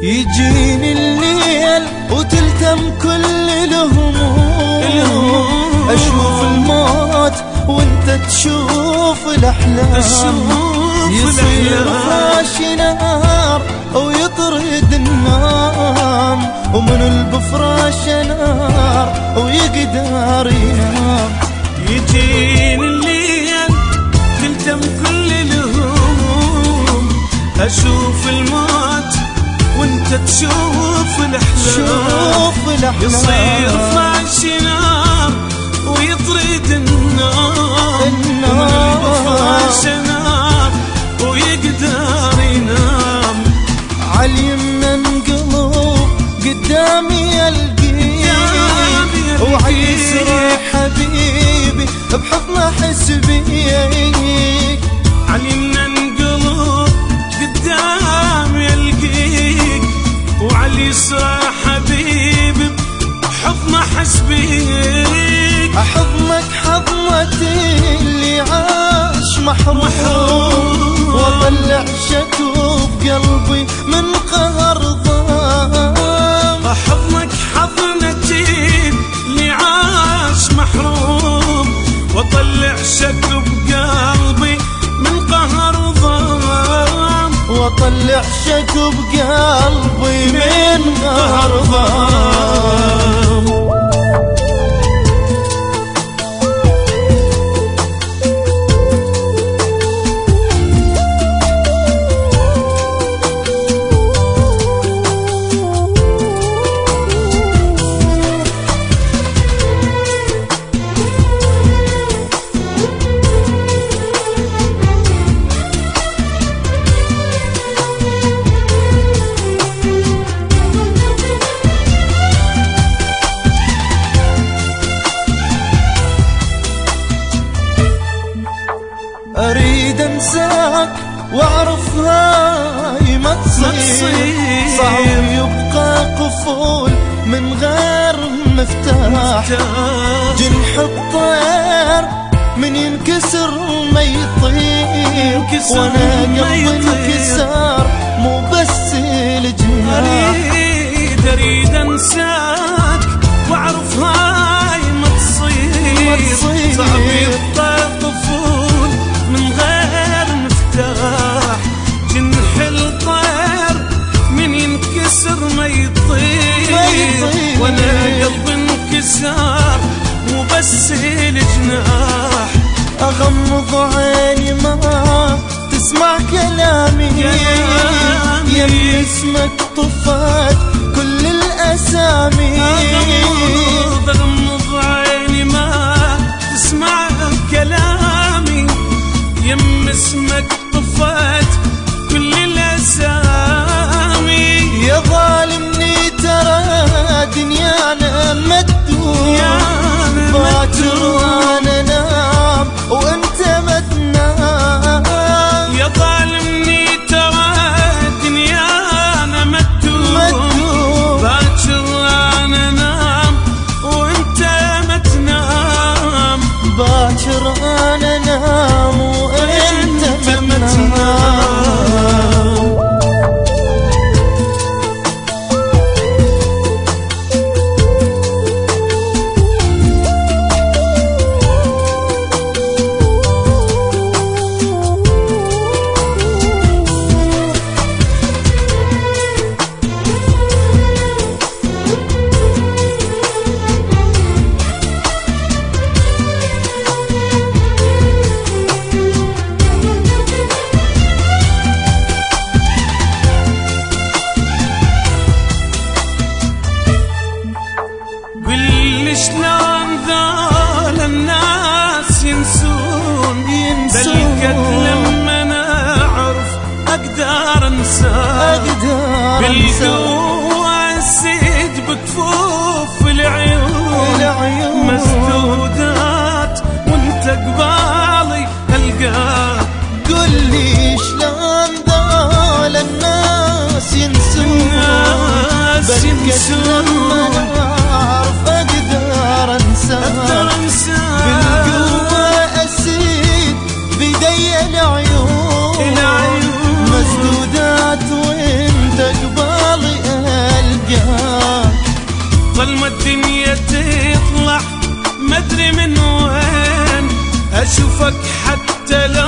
يجيني الليل وتلتم كل الهموم، أشوف الموت وانت تشوف الأحلام، يصير فراشي نار ويطرد النوم، ومن بفراش نار ويقدر ينام. يجيني الليل تلتم كل الهموم، أشوف الموت وانت تشوف الأحلام، يصير فراشي نار ويطرد النوم، ومن بفراش نار ويقدر ينام. عاليمنا انقلب قدامي القيك، وعاليسرى حبيبي بحضن احس بيك. عاليمنا انقلب قدامي القيك، وعاليسرى حبيبي بحضن احس بيك. احضنك حضنتي اللي عاش محروم، واطلع شكو بقلبي من قهر ضام. احضنك حضنتي اللي عاش محروم، واطلع شكو بقلبي من قهر ضام، واطلع شكو بقلبي من قهر ضام. أريد أنساك وأعرف هاي ما تصير، صعب يبقى قفول من غير مفتاح. جنح الطير من ينكسر ما يطير، وانا قلبي انكسار مو بس الجناح. أريد أنساك وأعرف هاي ما تصير، صعب يبقى قفول من غير مفتاح. جنح الطير من ينكسر ما يطير، وانا قلبي انكسار مو بس الجناح. اغمض عيني ما تسمع كلامي، يم اسمك طفت كل الاسامي. اغمض عيني ما تسمع كلامي، يم اسمك طفت كل الاسامي. يا ظالمني ترى دنيانا مدود، باكر وانا نام وانت ما تنام. يا ظالمني ترى دنيانا مدود، باكر وانا نام وانت ما تنام. باكر انا نام وانت ما تنام. شلون ذول الناس ينسون، بالقد لما نعرف اقدر انساك. بالقوة اسيد بكفوف العيون، مسدودات وانت قبالي القاك. قل لي شلون ذول الناس ينسون، بالقد لما نعرف اقدر انساك. بالقوة اسيد بيدي العيون، مسدودات وانت قبالي ظلمة الدنيا تطلع مدري من وين، أشوفك حتى لو